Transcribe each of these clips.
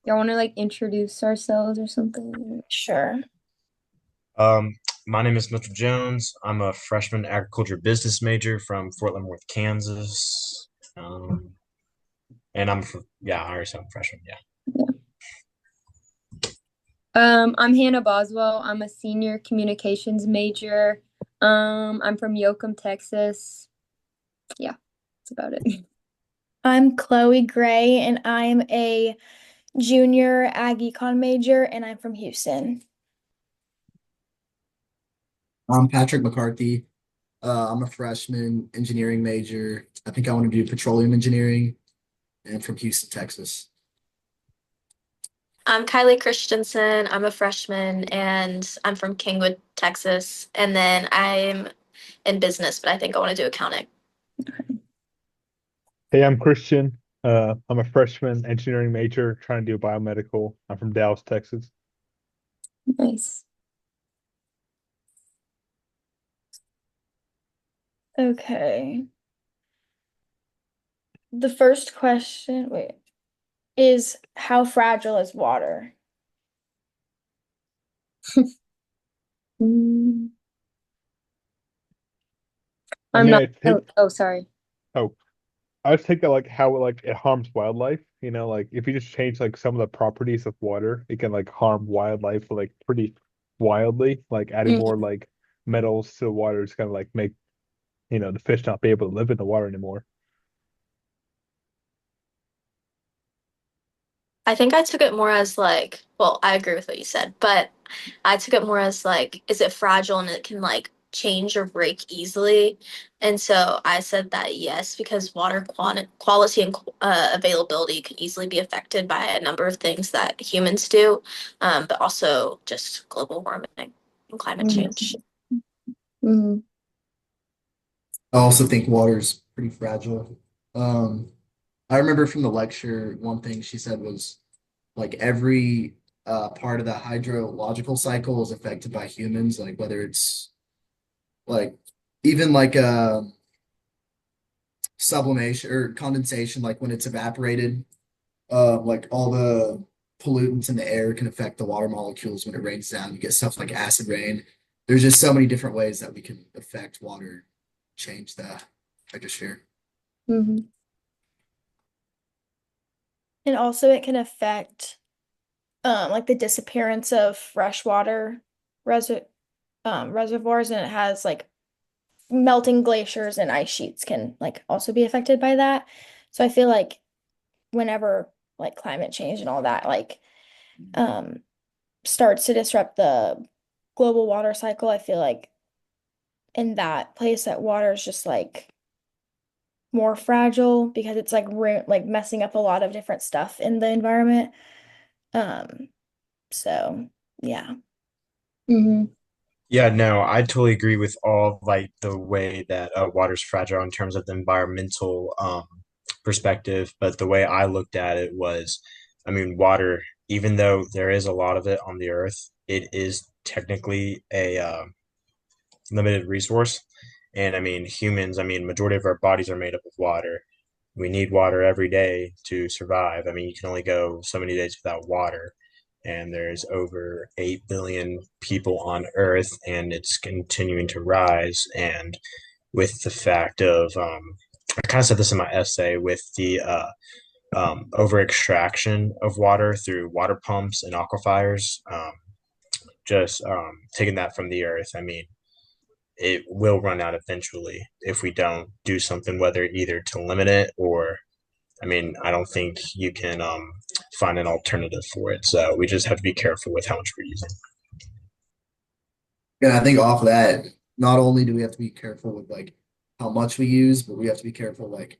Y'all want to like introduce ourselves or something? Sure. Um, my name is Mitchell Jones. I'm a freshman agriculture business major from Fort Leavenworth, Kansas. Um, and I'm from, yeah, I already said I'm a freshman. Yeah. I'm Hannah Boswell. I'm a senior communications major. I'm from Yoakum, Texas. Yeah, that's about it. I'm Chloe Gray, and I'm a junior ag econ major, and I'm from Houston. I'm Patrick McCarthy. I'm a freshman engineering major. I think I want to do petroleum engineering and from Houston, Texas. I'm Kylie Christensen. I'm a freshman and I'm from Kingwood, Texas. And then I'm in business, but I think I want to do accounting. Hey, I'm Christian. I'm a freshman engineering major trying to do biomedical. I'm from Dallas, Texas. Nice. Okay. The first question, is how fragile is water? Mm, I I'm mean, not. I Oh, think, oh, sorry. oh, I would take that like how like it harms wildlife. Like if you just change like some of the properties of water, it can like harm wildlife like pretty wildly. Like adding more Mm, like metals to the water is gonna like make, the fish not be able to live in the water anymore. I think I took it more as like, well, I agree with what you said, but I took it more as like, is it fragile and it can like change or break easily? And so I said that yes, because water quality and availability can easily be affected by a number of things that humans do, but also just global warming and climate mm, change. mm, I also think water's pretty fragile. Um, I remember from the lecture, one thing she said was like every part of the hydrological cycle is affected by humans, like whether it's like even like sublimation or condensation, like when it's evaporated, like all the pollutants in the air can affect the water molecules when it rains down. You get stuff like acid rain. There's just so many different ways that we can affect water, change the hydrosphere. mm, And also it can affect like the disappearance of freshwater reser reservoirs, and it has like melting glaciers and ice sheets can like also be affected by that. So I feel like whenever like climate change and all that like um starts to disrupt the global water cycle, I feel like in that place that water is just like more fragile because it's like like messing up a lot of different stuff in the environment. Um, so yeah. mm, Yeah, no, I totally agree with all like the way that water's fragile in terms of the environmental perspective. But the way I looked at it was, I mean, water, even though there is a lot of it on the earth, it is technically a limited resource. And I mean, humans, I mean, majority of our bodies are made up of water. We need water every day to survive. I mean, you can only go so many days without water. And there's over 8 billion people on Earth, and it's continuing to rise. And with the fact of, I kind of said this in my essay, with the over extraction of water through water pumps and aquifers, just taking that from the earth. I mean, it will run out eventually if we don't do something, whether either to limit it or, I mean, I don't think you can find an alternative for it. So we just have to be careful with how much we're using. And I think off of that, not only do we have to be careful with like how much we use, but we have to be careful like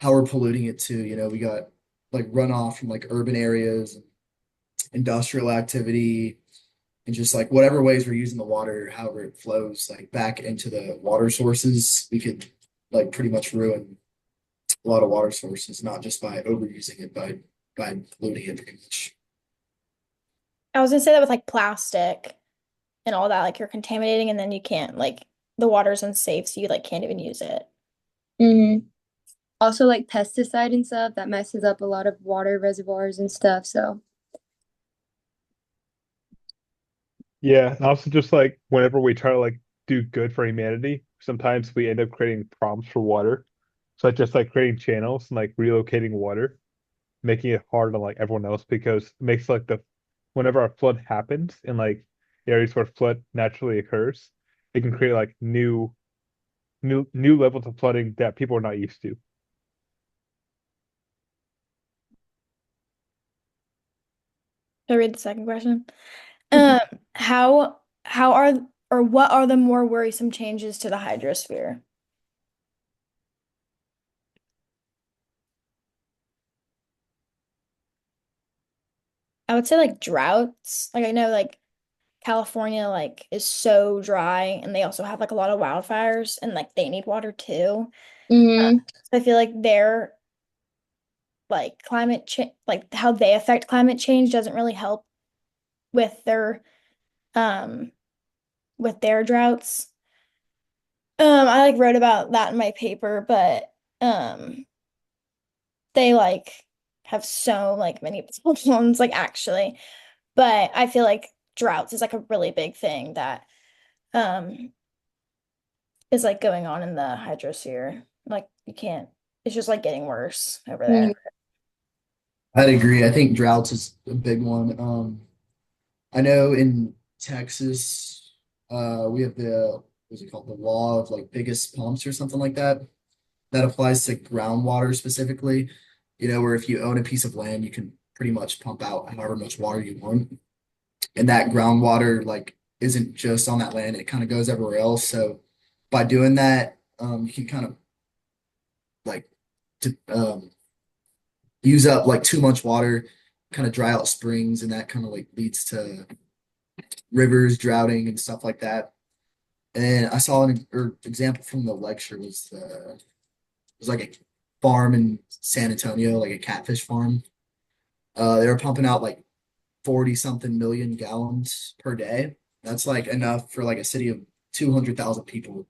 how we're polluting it too. We got like runoff from like urban areas, industrial activity, and just like whatever ways we're using the water, however it flows like back into the water sources, we could like pretty much ruin a lot of water sources, not just by overusing it, but by polluting it pretty much. I was gonna say that with like plastic and all that, like you're contaminating and then you can't like the water's unsafe, so you like can't even use it. mm. Also like pesticide and stuff that messes up a lot of water reservoirs and stuff. So, Yeah, and also just like whenever we try to like do good for humanity, sometimes we end up creating problems for water. So just like creating channels and like relocating water, making it hard on like everyone else because it makes like the whenever a flood happens in like areas where flood naturally occurs, it can create like new levels of flooding that people are not used to. To read the second question. Um, how are or what are the more worrisome changes to the hydrosphere? I would say like droughts. Like I know like California like is so dry and they also have like a lot of wildfires and like they need water too. hmm So I feel like their like climate change like how they affect climate change doesn't really help with um their droughts. I like wrote about that in my paper, but they like have so like many problems like actually. But I feel like droughts is like a really big thing that um is like going on in the hydrosphere. Like you can't, it's just like getting worse over there. I'd agree. I think droughts is a big one. I know in Texas, we have the what's it called? The law of like biggest pumps or something like that. That applies to groundwater specifically. You know, where if you own a piece of land, you can pretty much pump out however much water you want. And that groundwater like isn't just on that land, it kind of goes everywhere else. So by doing that, you can kind of like to use up like too much water, kind of dry out springs, and that kind of like leads to rivers drowning and stuff like that. And I saw an example from the lecture was like a farm in San Antonio, like a catfish farm. They were pumping out like 40 something million gallons per day. That's like enough for like a city of 200,000 people.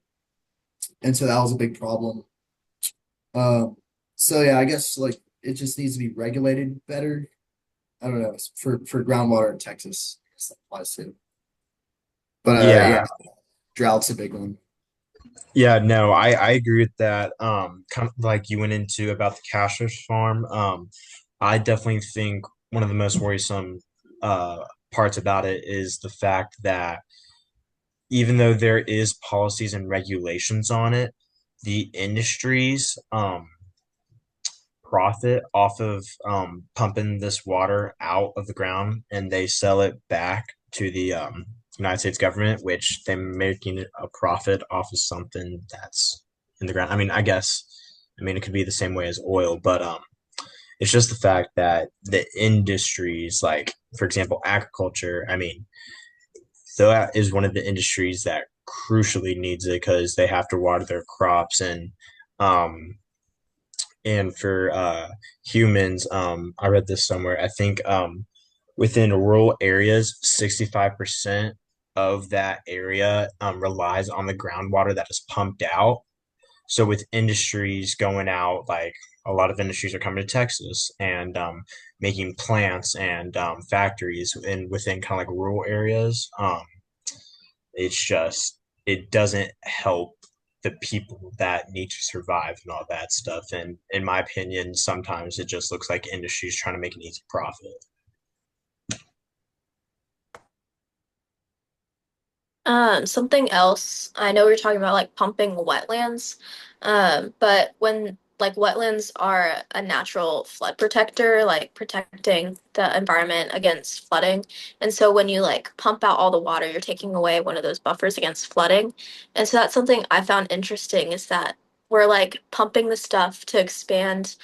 And so that was a big problem. Um, so yeah, I guess like it just needs to be regulated better. I don't know, for groundwater in Texas, I guess that applies to. But yeah, Yeah, drought's a big one. yeah, no, I agree with that. Kind of like you went into about the cashless farm. I definitely think one of the most worrisome parts about it is the fact that even though there is policies and regulations on it, the industries profit off of pumping this water out of the ground and they sell it back to the United States government, which they're making a profit off of something that's in the ground. I mean, I mean, it could be the same way as oil, but it's just the fact that the industries, like for example, agriculture. I mean, so that is one of the industries that crucially needs it because they have to water their crops um, and for humans, I read this somewhere. I think within rural areas, 65% of that area relies on the groundwater that is pumped out. So with industries going out, like a lot of industries are coming to Texas and making plants and factories in within kind of like rural areas. It's just it doesn't help the people that need to survive and all that stuff. And in my opinion, sometimes it just looks like industry's trying to make an easy profit. Something else, I know we were talking about like pumping wetlands, but when like wetlands are a natural flood protector, like protecting the environment against flooding. And so when you like pump out all the water, you're taking away one of those buffers against flooding. And so that's something I found interesting is that we're like pumping the stuff to expand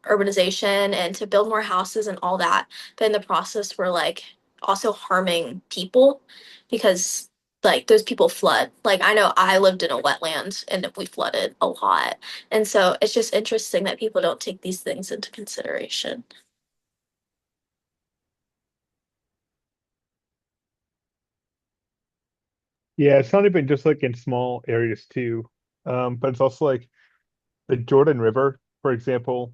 urbanization and to build more houses and all that. But in the process, we're like also harming people because like those people flood. Like I know I lived in a wetland and we flooded a lot. And so it's just interesting that people don't take these things into consideration. Yeah, it's not even just like in small areas too, but it's also like the Jordan River, for example,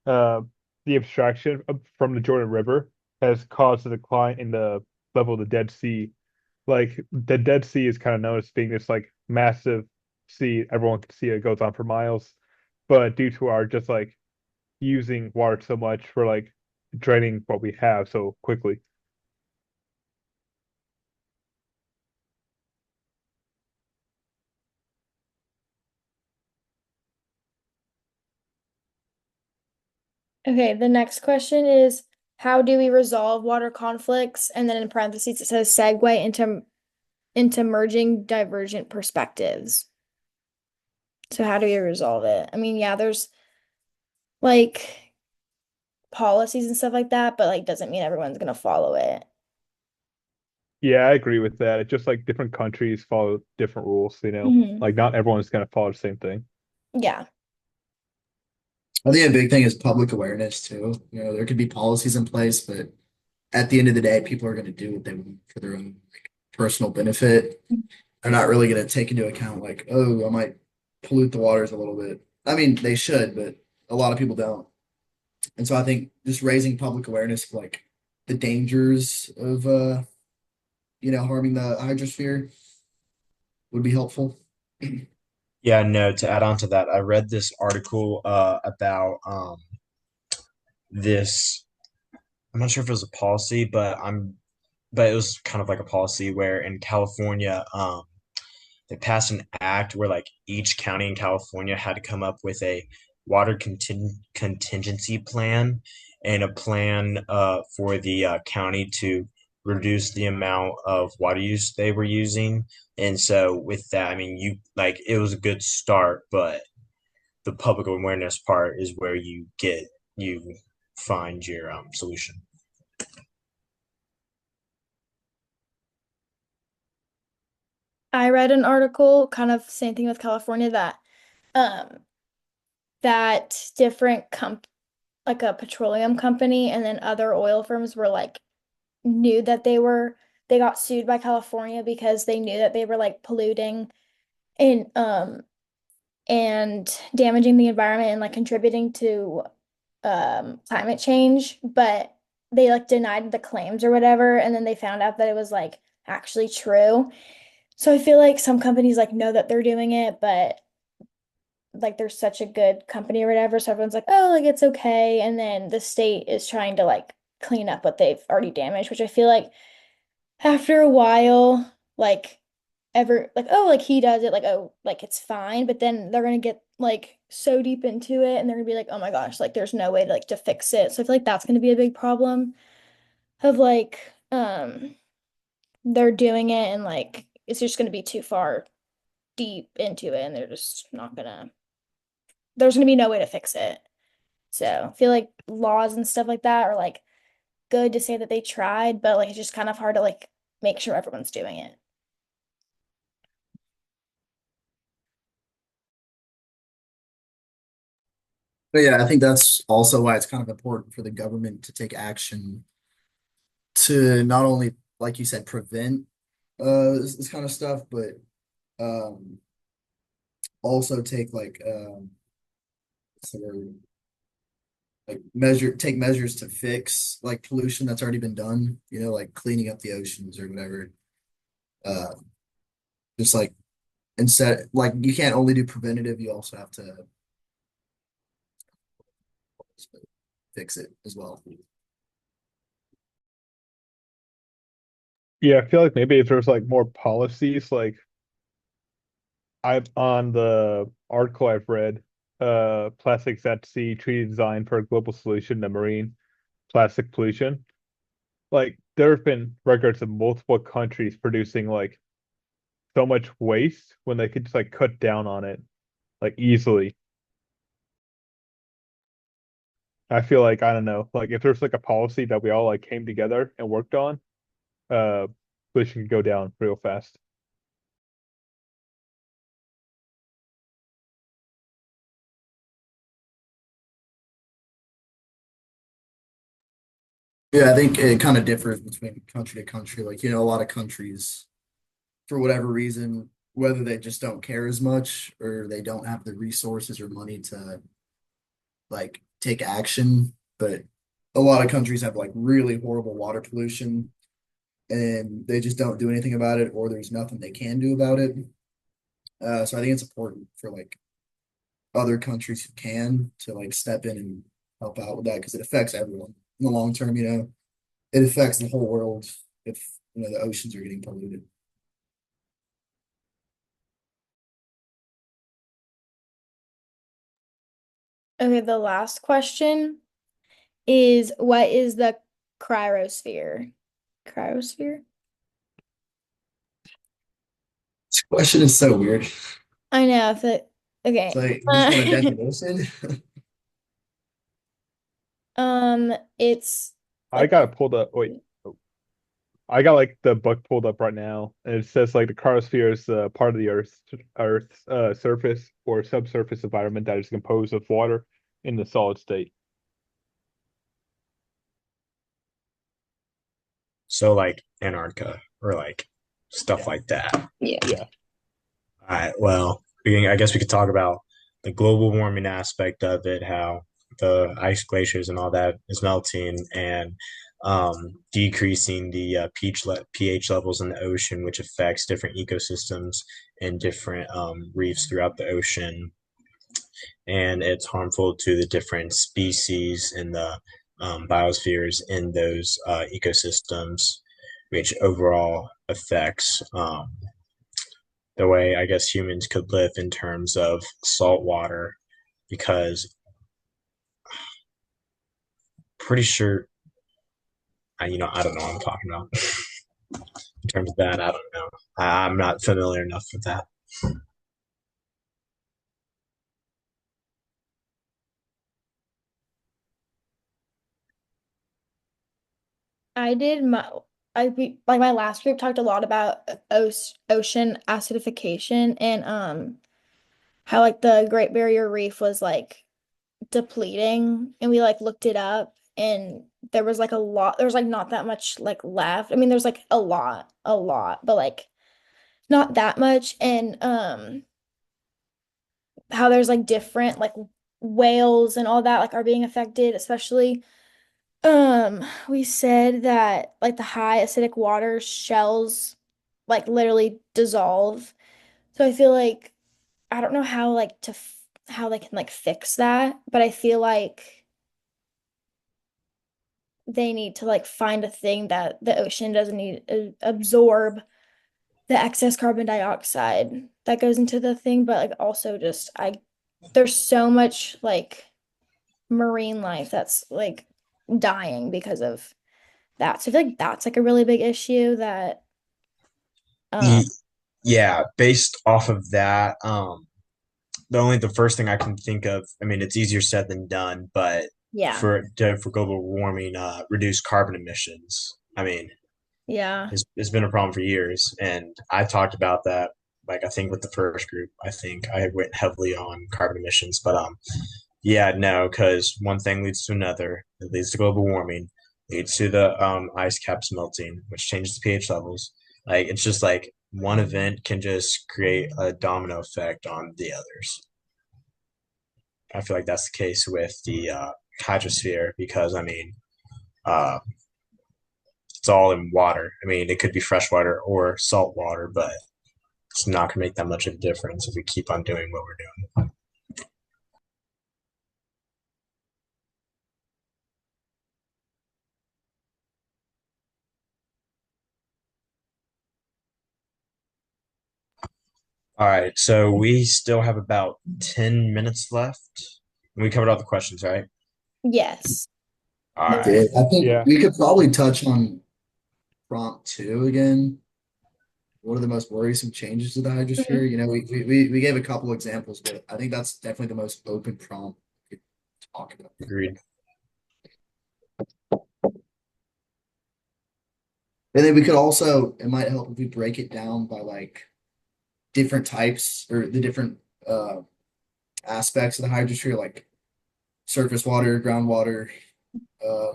uh, the abstraction from the Jordan River has caused a decline in the level of the Dead Sea. Like the Dead Sea is kind of known as being this like massive sea. Everyone can see it goes on for miles. But due to our just like using water so much, for like draining what we have so quickly. Okay, the next question is how do we resolve water conflicts? And then in parentheses it says segue into merging divergent perspectives. So how do we resolve it? I mean, yeah, there's like policies and stuff like that, but like doesn't mean everyone's gonna follow it. Yeah, I agree with that. It's just like different countries follow different rules, you know. Hmm. Like not everyone's gonna follow the same thing. Yeah. I think a big thing is public awareness too. You know, there could be policies in place, but at the end of the day, people are going to do what they want for their own like personal benefit. They're not really going to take into account like, oh, I might pollute the waters a little bit. I mean, they should, but a lot of people don't. And so I think just raising public awareness of like the dangers of harming the hydrosphere would be helpful. Yeah, no, to add on to that, I read this article about this. I'm not sure if it was a policy, but it was kind of like a policy where in California, they passed an act where like each county in California had to come up with a contingency plan and a plan for the county to reduce the amount of water use they were using. And so with that, I mean, you like it was a good start, but the public awareness part is where you find your solution. I read an article, kind of same thing with California, um that different like a petroleum company and then other oil firms were like knew that they got sued by California because they knew that they were like polluting and damaging the environment and like contributing to climate change, but they like denied the claims or whatever, and then they found out that it was like actually true. So I feel like some companies like know that they're doing it, but like they're such a good company or whatever, so everyone's like, oh, like it's okay. And then the state is trying to like clean up what they've already damaged, which I feel like after a while, like ever like, oh, like he does it, like, oh, like it's fine. But then they're gonna get like so deep into it and they're gonna be like, oh my gosh, like there's no way to like to fix it. So I feel like that's gonna be a big problem of like they're doing it and like it's just gonna be too far deep into it and they're just not gonna there's gonna be no way to fix it. So I feel like laws and stuff like that are like good to say that they tried, but like it's just kind of hard to like make sure everyone's doing it. But yeah, I think that's also why it's kind of important for the government to take action to not only, like you said, prevent this kind of stuff, but um also take like what's the word? Like take measures to fix like pollution that's already been done, like cleaning up the oceans or whatever. Uh just like instead like you can't only do preventative, you also have to fix it as well. Yeah, I feel like maybe if there's like more policies, like I've on the article I've read, plastics at sea, treaty design for a global solution to marine plastic pollution. Like there have been records of multiple countries producing like so much waste when they could just like cut down on it like easily. I feel like I don't know, like if there's like a policy that we all like came together and worked on, uh, pollution could go down real fast. Yeah, I think it kind of differs between country to country. Like, a lot of countries, for whatever reason, whether they just don't care as much or they don't have the resources or money to like take action. But a lot of countries have like really horrible water pollution and they just don't do anything about it, or there's nothing they can do about it. So I think it's important for like other countries who can to like step in and help out with that because it affects everyone in the long term. It affects the whole world if the oceans are getting polluted. Okay, the last question is what is the cryosphere? Cryosphere? This question is so weird. I know if it It's okay. like you just want a definition. It's I like got it pulled up. Wait, oh, I got like the book pulled up right now, and it says like the cryosphere is part of the Earth's surface or subsurface environment that is composed of water in the solid state. So like Antarctica or like stuff Yeah, like that. Yeah. yeah. All right. Well, I guess we could talk about the global warming aspect of it, how the ice glaciers and all that is melting and decreasing the pH levels in the ocean, which affects different ecosystems and different reefs throughout the ocean. And it's harmful to the different species in the biospheres in those ecosystems, which overall affects the way I guess humans could live in terms of salt water, because pretty sure I don't know what I'm talking about in terms of that. I don't know. I'm not familiar enough with that. I did my like my last group talked a lot about ocean acidification and how like the Great Barrier Reef was like depleting and we like looked it up and there was like a lot there's like not that much like left. I mean there's like a lot, but like not that much and how there's like different like whales and all that like are being affected, especially we said that like the high acidic water shells like literally dissolve. So I feel like I don't know how like how they can like fix that, but I feel like they need to like find a thing that the ocean doesn't need to absorb the excess carbon dioxide that goes into the thing, but like also just I there's so much like marine life that's like dying because of that. So I feel like that's like a really big issue that um Yeah, based off of that, the first thing I can think of, I mean, it's easier said than done, but yeah. for global warming, reduce carbon emissions. I mean, Yeah. it's been a problem for years, and I talked about that. Like I think with the first group, I think I went heavily on carbon emissions, but yeah, no, because one thing leads to another. It leads to global warming, leads to the ice caps melting, which changes the pH levels. Like it's just like one event can just create a domino effect on the others. I feel like that's the case with the hydrosphere because I mean, uh, it's all in water. I mean, it could be fresh water or salt water, but it's not going to make that much of a difference if we keep on doing what we're doing. All right, so we still have about 10 minutes left. We covered all the questions, right? Yes. All Those right. are Yeah, I think Yeah. we could probably touch on prompt two again. What are the most worrisome changes to the Mhm. hydrosphere? We gave a couple examples, but I think that's definitely the most open prompt we could talk about. Agreed. And then we could also, it might help if we break it down by like different types or the different aspects of the hydrosphere, like surface water, groundwater,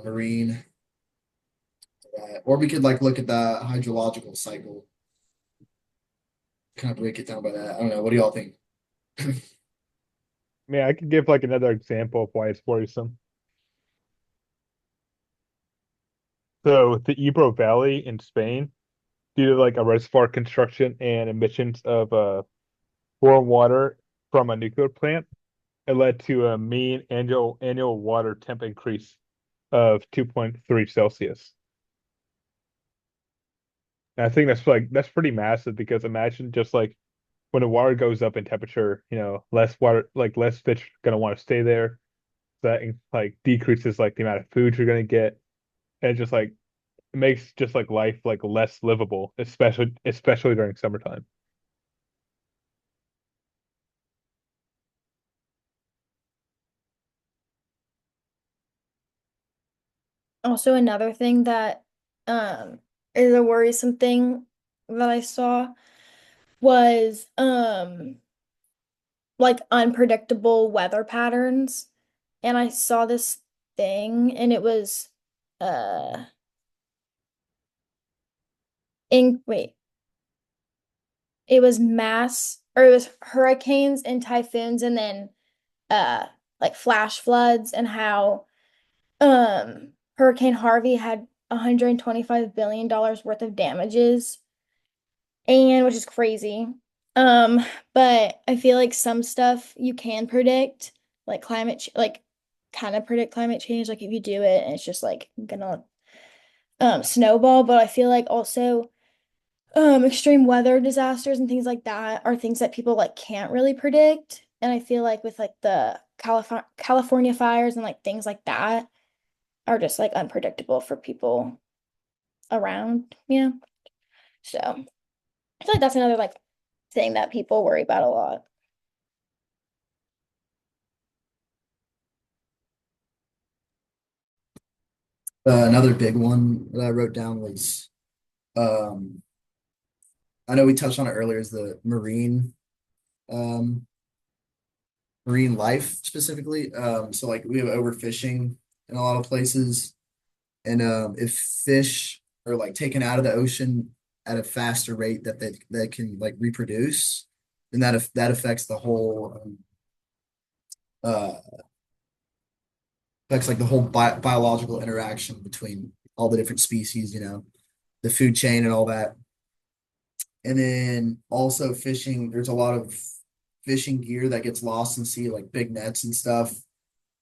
marine, or we could like look at the hydrological cycle. kind of break it down by that. I don't know. What do y'all think? I mean, I could give like another example of why it's worrisome. So the Ebro Valley in Spain, due to like a reservoir construction and emissions of foreign water from a nuclear plant, it led to a mean annual water temp increase of 2.3 Celsius. And I think that's pretty massive because imagine just like when the water goes up in temperature, less water, like less fish gonna want to stay there. That like decreases like the amount of food you're gonna get, and just like it makes just like life like less livable, especially during summertime. Also, another thing that um is a worrisome thing that I saw was like unpredictable weather patterns. And I saw this thing and it was uh in wait, it was mass or it was hurricanes and typhoons and then uh like flash floods and how Hurricane Harvey had $125 billion worth of damages, and which is crazy. Um, but I feel like some stuff you can predict, like like kind of predict climate change, like if you do it and it's just like gonna snowball. But I feel like also extreme weather disasters and things like that are things that people like can't really predict. And I feel like with like the California fires and like things like that are just like unpredictable for people around. Yeah. So I feel like that's another like thing that people worry about a lot. Another big one that I wrote down was um, I know we touched on it earlier, is the um, marine life specifically. So like we have overfishing in a lot of places, and if fish are like taken out of the ocean at a faster rate that can like reproduce, then that affects the whole uh affects like the whole biological interaction between all the different species, the food chain and all that. And then also fishing, there's a lot of fishing gear that gets lost in sea, like big nets and stuff.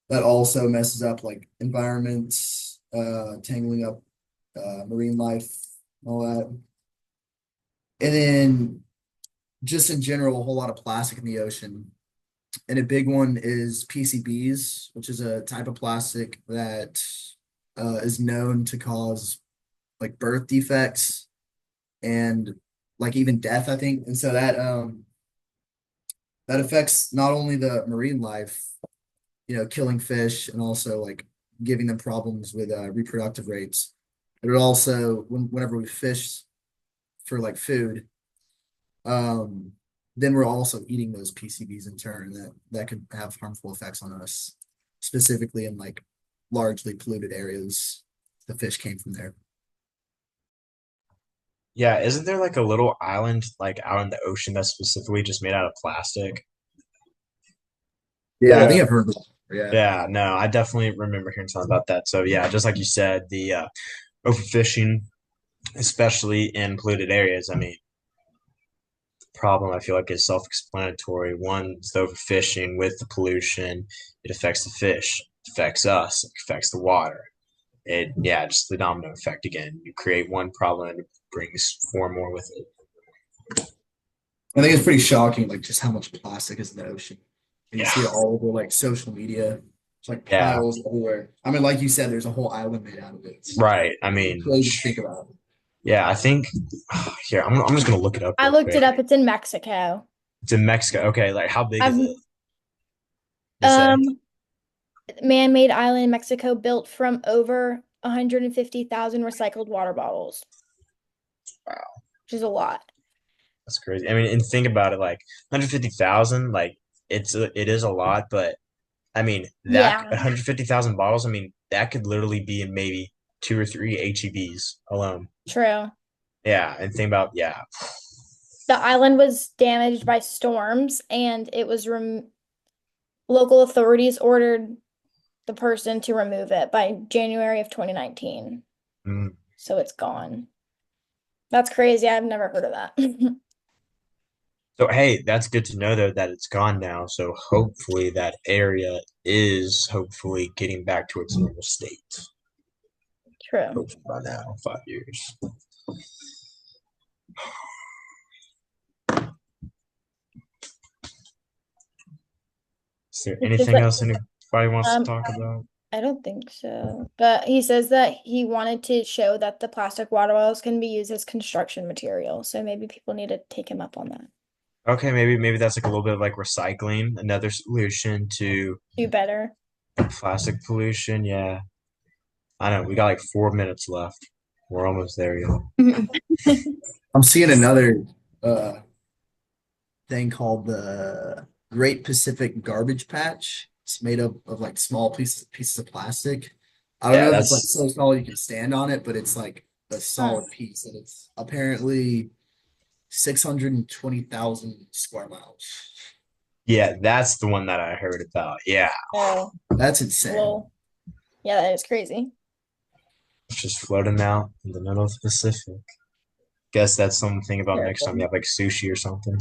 That also messes up like environments, tangling up marine life, all that. And then just in general, a whole lot of plastic in the ocean. And a big one is PCBs, which is a type of plastic that is known to cause like birth defects and like even death, I think. And so that affects not only the marine life, killing fish and also like giving them problems with reproductive rates. But it also, whenever we fish for like food, um, then we're also eating those PCBs in turn. That could have harmful effects on us, specifically in like largely polluted areas. The fish came from there. Yeah, isn't there like a little island like out in the ocean that's specifically just made out of plastic? Yeah, I Yeah, think I've heard of that. Yeah. Yeah, no, I definitely remember hearing something about that. So yeah, just like you said, the overfishing, especially in polluted areas. I mean, problem I feel like is self-explanatory. One is the overfishing with the pollution. It affects the fish, it affects us, it affects the water. It yeah, just the domino effect again. You create one problem and it brings four more with it. I think it's pretty shocking, like just how much plastic is in the ocean. And you Yeah, see it all over like social media. It's like yeah, piles everywhere. I mean, like you said, there's a whole island made out of it. right. I It's mean, crazy to think about. yeah, I think here I'm just gonna look it up I real looked quick. it up. It's in Mexico. It's in Mexico. Okay, like how big is I've it? They say. um man-made island in Mexico built from over 150,000 recycled water bottles, Wow, which is a lot. that's crazy. I mean, and think about it, like 150,000, like it is a lot, but I mean, that Yeah, 150,000 bottles, I mean, that could literally be in maybe two or three HEBs alone. true. Yeah, and think about, yeah. The island was damaged by storms, and it was local authorities ordered the person to remove it by January of 2019. Mm. So it's gone. That's crazy. I've never heard of that. So hey, that's good to know though that it's gone now. So hopefully that area is hopefully getting back to its normal state. True. Hopefully by now, 5 years. Is there It says anything that else anybody wants to um talk about? I don't think so. But he says that he wanted to show that the plastic water bottles can be used as construction material. So maybe people need to take him up on that. Okay, maybe that's like a little bit of like recycling, another solution to Do better. plastic pollution. Yeah, I know. We got like 4 minutes left. We're almost there, y'all. I'm seeing another uh thing called the Great Pacific Garbage Patch. It's made up of like small pieces of plastic. I don't Yeah, know if it's like that's so small you can stand on it, but it's like a Huh. solid piece, and it's apparently 620,000 square miles. yeah, that's the one that I heard about. Yeah, Oh, That's insane. well, yeah, that is crazy. it's just floating out in the middle of the Pacific. Guess that's something about next time you Terrible. have like sushi or something.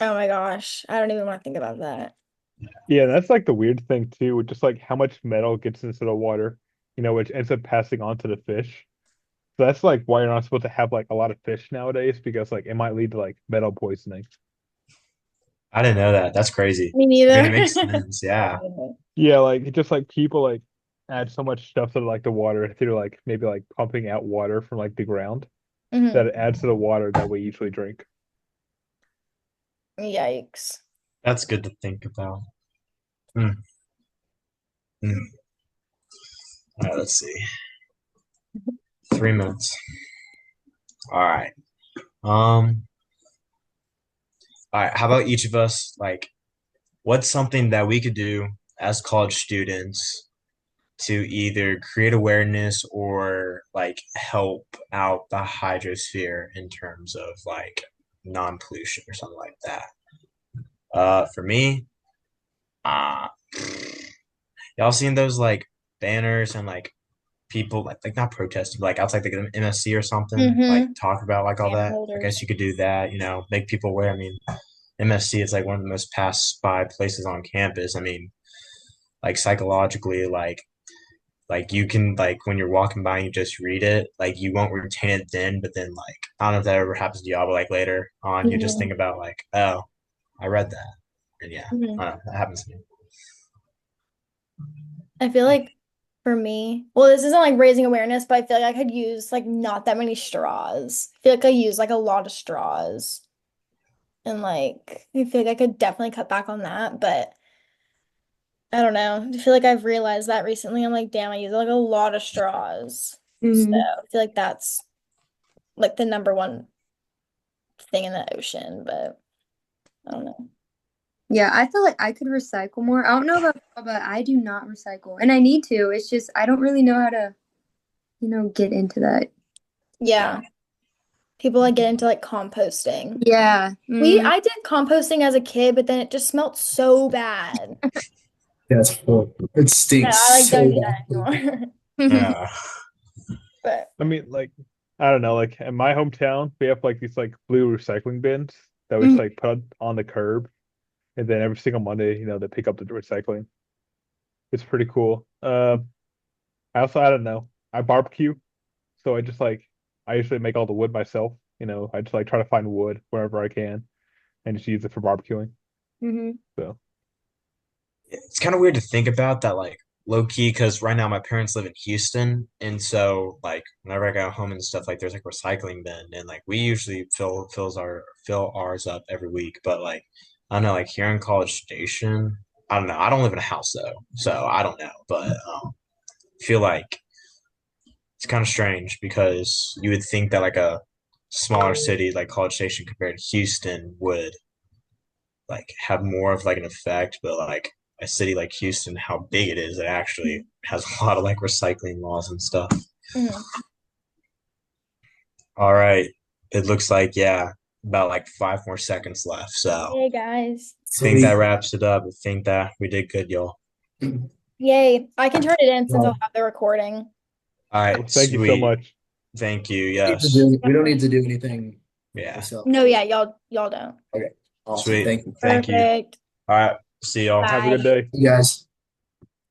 Oh my gosh. I don't even want to think about that. Yeah, that's like the weird thing too, with just like how much metal gets into the water, which ends up passing on to the fish. So that's like why you're not supposed to have like a lot of fish nowadays because like it might lead to like metal poisoning. I didn't know that. That's crazy. Me I mean, neither. it makes sense. Yeah. Yeah, like just like people like add so much stuff to like the water through like maybe like pumping out water from like the ground that Hmm. it adds to the water that we usually drink. Yikes. That's good to think about. Mm, mm. All right, let's see. 3 minutes. All right. Um, all right. How about each of us, like, what's something that we could do as college students to either create awareness or like help out the hydrosphere in terms of like non-pollution or something like that? For me, uh, y'all seen those like banners and like people like not protesting, but like outside the MSC or something, like Mm-hmm. talk about like all Banner that. I guess holders. you could do that, make people aware. I mean, MSC is like one of the most passed by places on campus. I mean, like psychologically, like you can like when you're walking by and you just read it, like you won't retain it then, but then like I don't know if that ever happens to y'all, but like later on you just Hmm. think about like, oh, I read that. And yeah, Hmm. I don't know, that happens to me. I feel like for me, well, this isn't like raising awareness, but I feel like I could use like not that many straws. I feel like I use like a lot of straws. And like I feel like I could definitely cut back on that, but I don't know. I feel like I've realized that recently. I'm like, damn, I use like a lot of straws. So Hmm. I feel like that's like the number one thing in the ocean, but I don't know. Yeah, I feel like I could recycle more. I don't know about y'all, but I do not recycle, and I need to. It's just I don't really know how to, get into that. Yeah. People like get into like composting. Yeah. I did composting as a kid, but then it just smelled so bad. Yeah, it's horrible. It Yeah, stinks I like don't so do that bad. anymore. Yeah. But I mean, like, I don't know, like in my hometown, we have like these like blue recycling bins that we just Mhm. like put on the curb, and then every single Monday, they pick up the recycling. It's pretty cool. I don't know, I barbecue, so I usually make all the wood myself. I just like try to find wood wherever I can and just use it for barbecuing. Mhm. So, It's kind of weird to think about that, like low key, because right now my parents live in Houston, and so like whenever I go home and stuff, like there's like recycling bin, and like we usually fill ours up every week. But like I don't know, like here in College Station, I don't know. I don't live in a house though, so I don't know. But I feel like it's kind of strange because you would think that like a smaller city like College Station compared to Houston would like have more of like an effect, but like a city like Houston, how big it is, it actually has a lot of like recycling laws and stuff. mhm. All right. it looks like, yeah, about like 5 more seconds left. So Yay, guys. I think that Sweet. wraps it up. I think that we did good, y'all. Yay. I can turn it in since I'll Well, have the recording. All Well, right, thank you so sweet. much. Thank you. we Yes. don't need to do anything Yeah. ourselves. No, yeah, y'all don't. Okay, awesome. Sweet. Thank you. Thank you. Perfect. All right. See y'all. Have a good Bye. day. You guys.